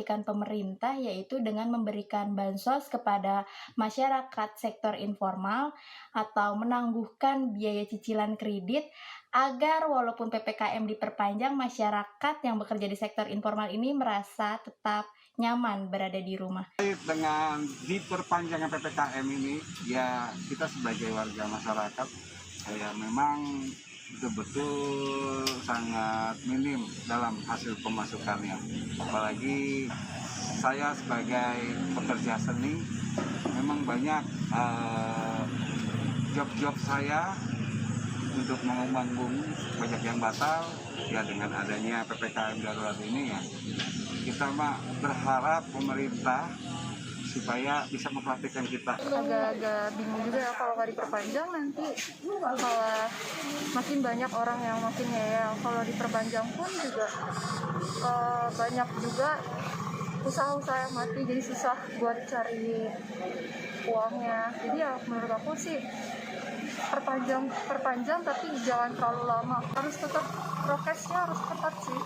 kebijakan pemerintah, yaitu dengan memberikan bansos kepada masyarakat sektor informal atau menangguhkan biaya cicilan kredit agar walaupun PPKM diperpanjang, masyarakat yang bekerja di sektor informal ini merasa tetap nyaman berada di rumah. Dengan diperpanjangnya PPKM ini, ya kita sebagai warga masyarakat, ya memang betul-betul sangat minim dalam hasil pemasukannya. Apalagi saya sebagai pekerja seni, memang banyak job-job saya untuk manggung banyak yang batal. Ya dengan adanya PPKM darurat ini ya, kita berharap pemerintah supaya bisa memperhatikan kita. Agak-agak bingung juga ya kalau nggak diperpanjang nanti malah makin banyak orang yang makin ngeyel. Kalau diperpanjang pun juga banyak juga usaha-usaha yang mati, jadi susah buat cari uangnya. Jadi ya menurut aku sih perpanjang tapi jangan terlalu lama. Harus tetap prokesnya harus ketat sih.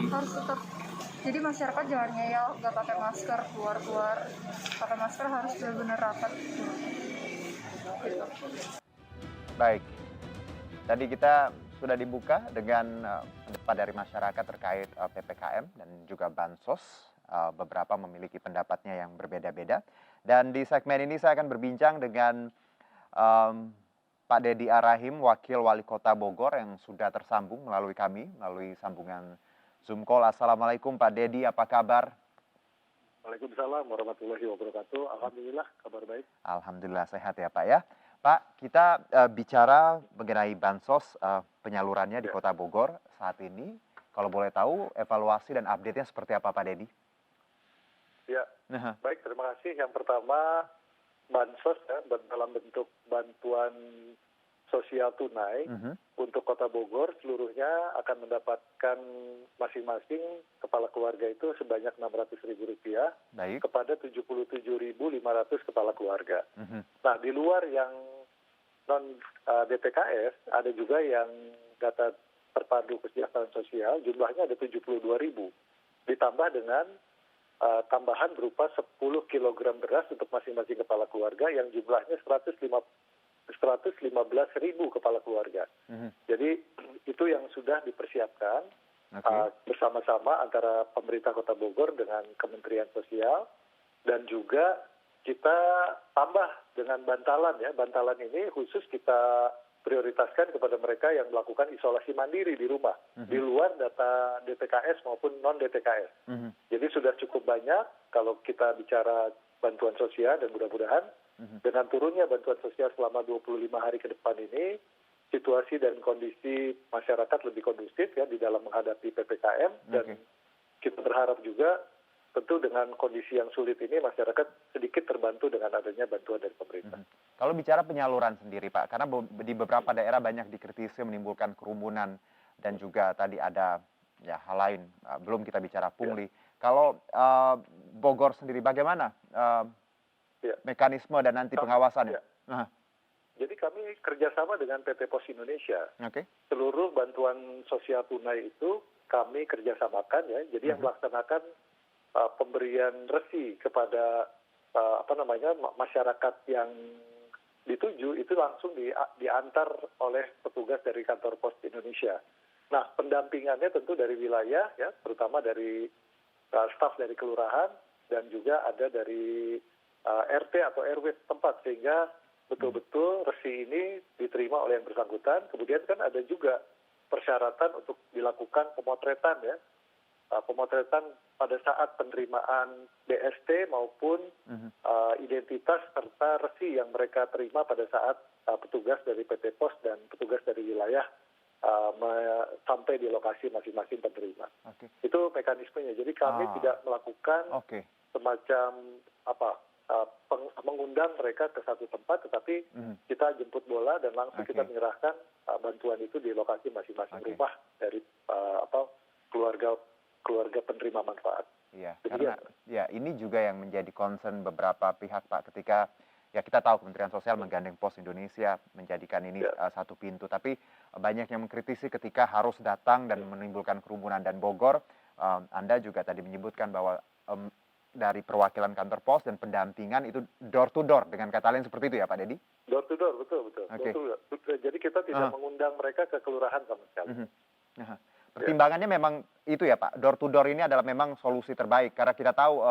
Harus tetap. Jadi masyarakat jangan ngeyel, nggak pakai masker, keluar pakai masker harus benar-benar rapat. Gitu. Baik, tadi kita sudah dibuka dengan pendapat dari masyarakat terkait PPKM dan juga bansos. Beberapa memiliki pendapatnya yang berbeda-beda. Dan di segmen ini saya akan berbincang dengan Pak Dedi Arahim, Wakil Wali Kota Bogor yang sudah tersambung melalui sambungan Zoom call. Assalamualaikum Pak Dedi, apa kabar? Waalaikumsalam warahmatullahi wabarakatuh. Alhamdulillah, kabar baik. Alhamdulillah sehat ya Pak ya. Pak, kita bicara mengenai bansos penyalurannya di Kota Bogor saat ini. Kalau boleh tahu evaluasi dan update-nya seperti apa Pak Dedi? Ya, baik, terima kasih. Yang pertama, bansos ya, dalam bentuk bantuan sosial tunai untuk Kota Bogor seluruhnya akan mendapatkan masing-masing kepala keluarga itu sebanyak Rp600.000 kepada 77.500 kepala keluarga. Nah, di luar yang non DPKS ada juga yang data terpadu kesejahteraan sosial jumlahnya ada 72.000 ditambah dengan tambahan berupa 10 kg beras untuk masing-masing kepala keluarga yang jumlahnya 115.000 kepala keluarga. Jadi itu yang sudah dipersiapkan bersama-sama antara pemerintah Kota Bogor dengan Kementerian Sosial, dan juga kita tambah dengan bantalan ya. Bantalan ini khusus kita prioritaskan kepada mereka yang melakukan isolasi mandiri di rumah, di luar data DTKS maupun non-DTKS. Jadi sudah cukup banyak kalau kita bicara bantuan sosial, dan mudah-mudahan dengan turunnya bantuan sosial selama 25 hari ke depan ini, situasi dan kondisi masyarakat lebih kondusif ya di dalam menghadapi PPKM, dan kita berharap juga tentu dengan kondisi yang sulit ini masyarakat sedikit terbantu dengan adanya bantuan dari pemerintah. Kalau bicara penyaluran sendiri Pak, karena di beberapa daerah banyak dikritisi menimbulkan kerumunan dan juga tadi ada ya hal lain, belum kita bicara pungli. Kalau Bogor sendiri bagaimana mekanisme dan nanti pengawasannya? Jadi kami kerjasama dengan PT Pos Indonesia. Seluruh bantuan sosial tunai itu kami kerjasamakan ya. Jadi yang melaksanakan pemberian resi kepada masyarakat yang dituju itu langsung diantar oleh petugas dari kantor Pos Indonesia. Nah, pendampingannya tentu dari wilayah ya, terutama dari staf dari kelurahan, dan juga ada dari RT atau RW tempat, sehingga betul-betul resi ini diterima oleh yang bersangkutan. Kemudian kan ada juga persyaratan untuk dilakukan pemotretan ya, pemotretan pada saat penerimaan BST maupun identitas serta resi yang mereka terima pada saat petugas dari PT Pos dan petugas dari wilayah sampai di lokasi masing-masing penerima. Itu mekanismenya. Jadi kami tidak melakukan semacam mengundang mereka ke satu tempat, tetapi kita jemput bola dan langsung kita menyerahkan bantuan itu di lokasi masing-masing rumah dari keluarga penerima manfaat. Iya, karena ya ini juga yang menjadi concern beberapa pihak Pak, ketika ya kita tahu Kementerian Sosial menggandeng Pos Indonesia menjadikan ini satu pintu, tapi banyak yang mengkritisi ketika harus datang dan menimbulkan kerumunan. Dan Bogor, Anda juga tadi menyebutkan bahwa dari perwakilan kantor pos dan pendampingan itu door to door dengan kata lain seperti itu ya Pak Dedi? Door to door, betul. Oke. Betul. Jadi kita tidak mengundang mereka ke kelurahan sama sekali. Pertimbangannya memang itu ya Pak, door to door ini adalah memang solusi terbaik karena kita tahu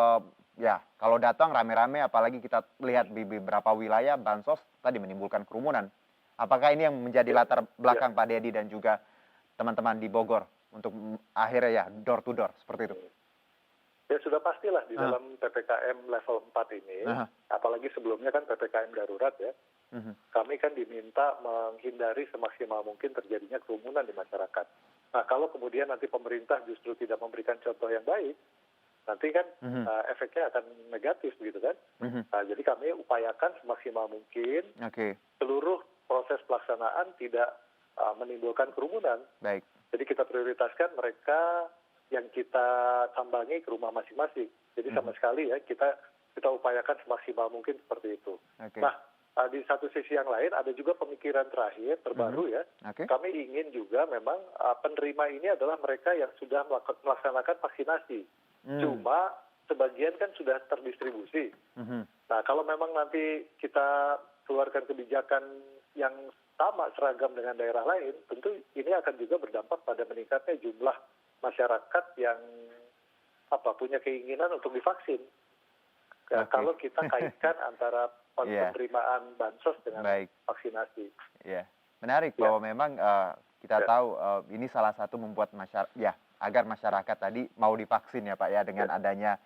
ya kalau datang rame-rame apalagi kita lihat di beberapa wilayah bansos tadi menimbulkan kerumunan. Apakah ini yang menjadi latar belakang Pak Dedi dan juga teman-teman di Bogor untuk akhirnya ya door to door seperti itu? Ya sudah pastilah di dalam PPKM level 4 ini, apalagi sebelumnya kan PPKM darurat ya, kami kan diminta menghindari semaksimal mungkin terjadinya kerumunan di masyarakat. Nah kalau kemudian nanti pemerintah justru tidak memberikan contoh yang baik, nanti kan efeknya akan negatif gitu kan. Nah, jadi kami upayakan semaksimal mungkin seluruh proses pelaksanaan tidak menimbulkan kerumunan. Baik. Jadi kita prioritaskan mereka yang kita sambangi ke rumah masing-masing. Jadi sama sekali ya kita upayakan semaksimal mungkin seperti itu. Nah di satu sisi yang lain ada juga pemikiran terakhir terbaru ya. Kami ingin juga memang penerima ini adalah mereka yang sudah melaksanakan vaksinasi. Cuma sebagian kan sudah terdistribusi. Nah kalau memang nanti kita keluarkan kebijakan yang sama seragam dengan daerah lain, tentu ini akan juga berdampak pada meningkatnya jumlah masyarakat yang punya keinginan untuk divaksin. Kalau kita kaitkan antara penerimaan bansos dengan vaksinasi. Iya, menarik bahwa memang kita tahu ini salah satu membuat masyarakat agar masyarakat tadi mau divaksin ya Pak ya dengan adanya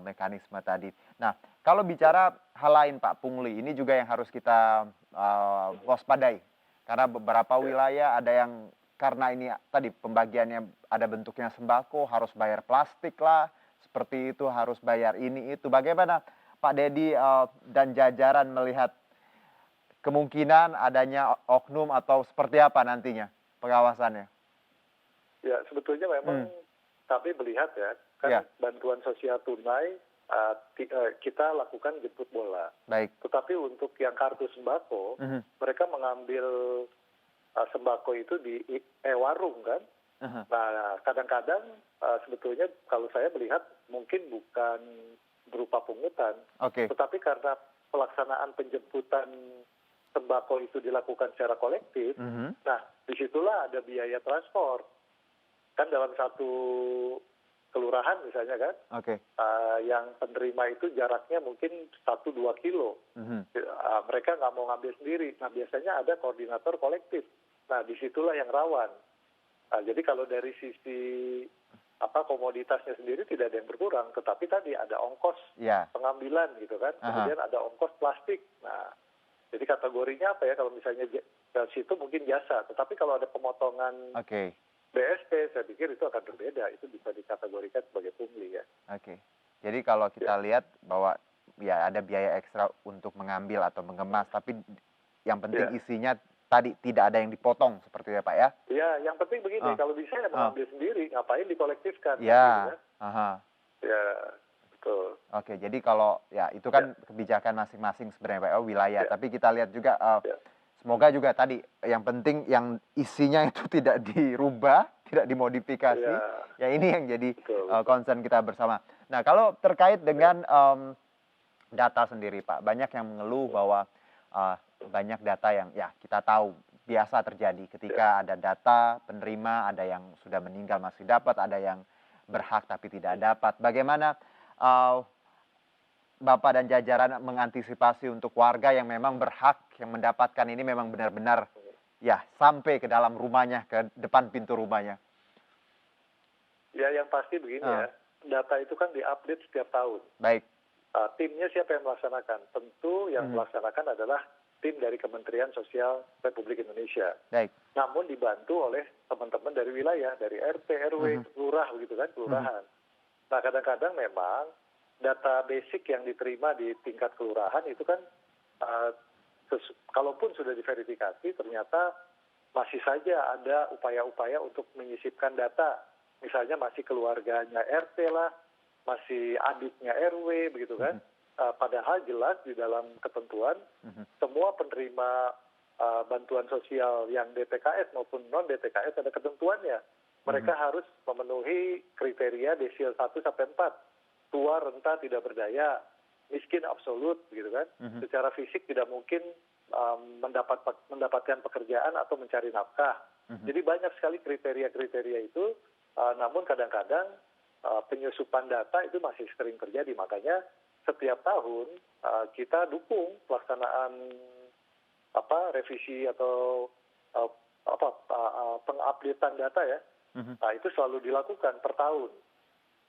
mekanisme tadi. Nah, kalau bicara hal lain Pak Pungli, ini juga yang harus kita waspadai karena beberapa wilayah ada yang karena ini tadi pembagiannya ada bentuknya sembako, harus bayar plastik lah, seperti itu harus bayar ini itu. Bagaimana Pak Dedi dan jajaran melihat kemungkinan adanya oknum atau seperti apa nantinya pengawasannya? Ya sebetulnya memang kami melihat ya, kan bantuan sosial tunai kita lakukan jemput bola. Baik. Tetapi untuk yang kartu sembako, mereka mengambil sembako itu di warung kan. Nah kadang-kadang sebetulnya kalau saya melihat mungkin bukan berupa pungutan, tetapi karena pelaksanaan penjemputan sembako itu dilakukan secara kolektif, nah disitulah ada biaya transport. Kan dalam satu kelurahan misalnya kan, yang penerima itu jaraknya mungkin 1-2 kilo. Mereka nggak mau ngambil sendiri. Nah biasanya ada koordinator kolektif. Nah disitulah yang rawan. Nah, jadi kalau dari sisi komoditasnya sendiri tidak ada yang berkurang, tetapi tadi ada ongkos pengambilan gitu kan. Kemudian ada ongkos plastik. Nah jadi kategorinya apa ya, kalau misalnya dari situ mungkin jasa. Tetapi kalau ada pemotongan BSP, saya pikir itu akan berbeda. Itu bisa dikategorikan sebagai pungli ya. Jadi kalau kita lihat bahwa ya ada biaya ekstra untuk mengambil atau mengemas, tapi yang penting isinya tadi tidak ada yang dipotong seperti itu ya Pak ya? Iya, yang penting begini, kalau bisa ya mengambil sendiri, ngapain dikolektifkan? Ya, ya betul. Jadi kalau ya itu kan kebijakan masing-masing sebenarnya Pak wilayah, tapi kita lihat juga semoga juga tadi yang penting yang isinya itu tidak dirubah, tidak dimodifikasi. Ya ini yang jadi concern kita bersama. Nah kalau terkait dengan data sendiri Pak, banyak yang mengeluh bahwa banyak data yang ya kita tahu biasa terjadi ketika ada data penerima, ada yang sudah meninggal masih dapat, ada yang berhak tapi tidak dapat. Bagaimana Bapak dan jajaran mengantisipasi untuk warga yang memang berhak yang mendapatkan ini memang benar-benar ya sampai ke dalam rumahnya, ke depan pintu rumahnya? Ya yang pasti begini ya, data itu kan diupdate setiap tahun. Baik. Timnya siapa yang melaksanakan? Tentu yang melaksanakan adalah tim dari Kementerian Sosial Republik Indonesia. Baik. Namun dibantu oleh teman-teman dari wilayah, dari RT, RW, lurah begitu kan, kelurahan. Nah kadang-kadang memang data basic yang diterima di tingkat kelurahan itu kan kalaupun sudah diverifikasi ternyata masih saja ada upaya-upaya untuk menyisipkan data. Misalnya masih keluarganya RT lah, masih adiknya RW begitu kan. Padahal jelas di dalam ketentuan semua penerima bantuan sosial yang DTKS maupun non DTKS ada ketentuannya. Mereka harus memenuhi kriteria desil 1 sampai 4. tua, renta, tidak berdaya, miskin absolut, gitu kan. Secara fisik tidak mungkin mendapatkan pekerjaan atau mencari nafkah. Jadi banyak sekali kriteria-kriteria itu, namun kadang-kadang penyusupan data itu masih sering terjadi. Makanya setiap tahun kita dukung pelaksanaan revisi atau pengupdatean data ya. Nah, itu selalu dilakukan per tahun.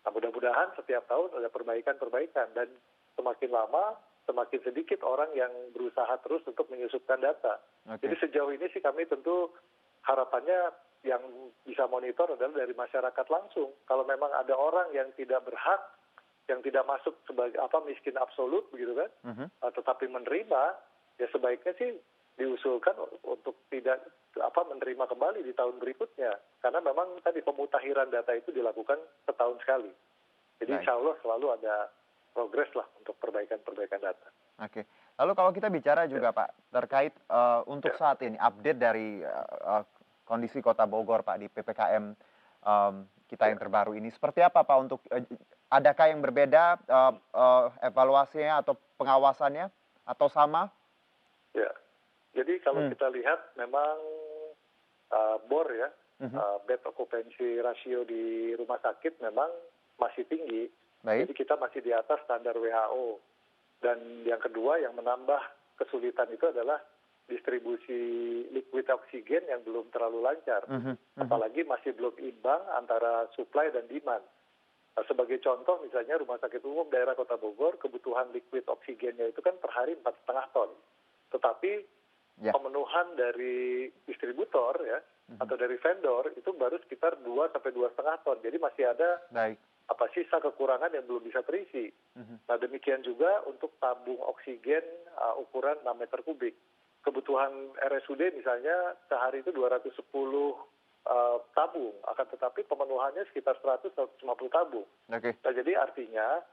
Nah, mudah-mudahan setiap tahun ada perbaikan-perbaikan, dan semakin lama semakin sedikit orang yang berusaha terus untuk menyusupkan data. Jadi sejauh ini sih kami tentu harapannya yang bisa monitor adalah dari masyarakat langsung. Kalau memang ada orang yang tidak berhak, yang tidak masuk sebagai miskin absolut begitu kan, tetapi menerima, ya sebaiknya sih diusulkan untuk tidak menerima kembali di tahun berikutnya, karena memang tadi pemutakhiran data itu dilakukan setahun sekali. Jadi insya Allah selalu ada progres lah untuk perbaikan data. Oke. Lalu kalau kita bicara juga Pak terkait untuk saat ini update dari kondisi Kota Bogor Pak di PPKM kita yang terbaru ini seperti apa Pak, untuk adakah yang berbeda evaluasinya atau pengawasannya atau sama? Ya. Jadi kalau kita lihat memang BOR ya, bed occupancy ratio di rumah sakit memang masih tinggi. Baik. Jadi kita masih di atas standar WHO. Dan yang kedua yang menambah kesulitan itu adalah distribusi liquid oksigen yang belum terlalu lancar. Apalagi masih belum imbang antara supply dan demand. Nah, sebagai contoh misalnya Rumah Sakit Umum Daerah Kota Bogor, kebutuhan liquid oksigennya itu kan per hari 4,5 ton. Tetapi pemenuhan dari distributor ya, atau dari vendor itu baru sekitar 2 sampai 2,5 ton. Jadi masih ada sisa kekurangan yang belum bisa terisi. Nah, demikian juga untuk tabung oksigen ukuran 6 meter kubik. Kebutuhan RSUD misalnya sehari itu 210 tabung, akan tetapi pemenuhannya sekitar 100-150 tabung. Nah, jadi artinya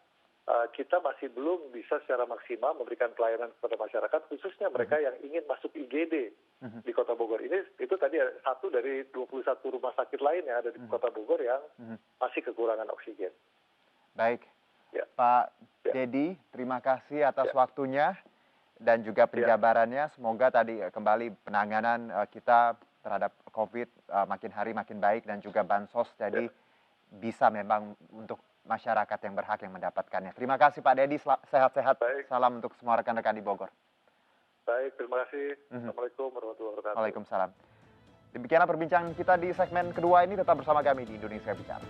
kita masih belum bisa secara maksimal memberikan pelayanan kepada masyarakat, khususnya mereka yang ingin masuk IGD di Kota Bogor. Itu tadi satu dari 21 rumah sakit lain yang ada di Kota Bogor yang masih kekurangan oksigen. Baik, Pak Dedi, terima kasih atas waktunya dan juga penjabarannya. Semoga tadi kembali penanganan kita terhadap COVID makin hari makin baik, dan juga bansos jadi bisa memang untuk masyarakat yang berhak yang mendapatkannya. Terima kasih Pak Dedi, sehat-sehat. Salam untuk semua rekan-rekan di Bogor. Baik, terima kasih. Assalamualaikum warahmatullahi wabarakatuh. Waalaikumsalam. Demikianlah perbincangan kita di segmen kedua ini. Tetap bersama kami di Indonesia Bicara.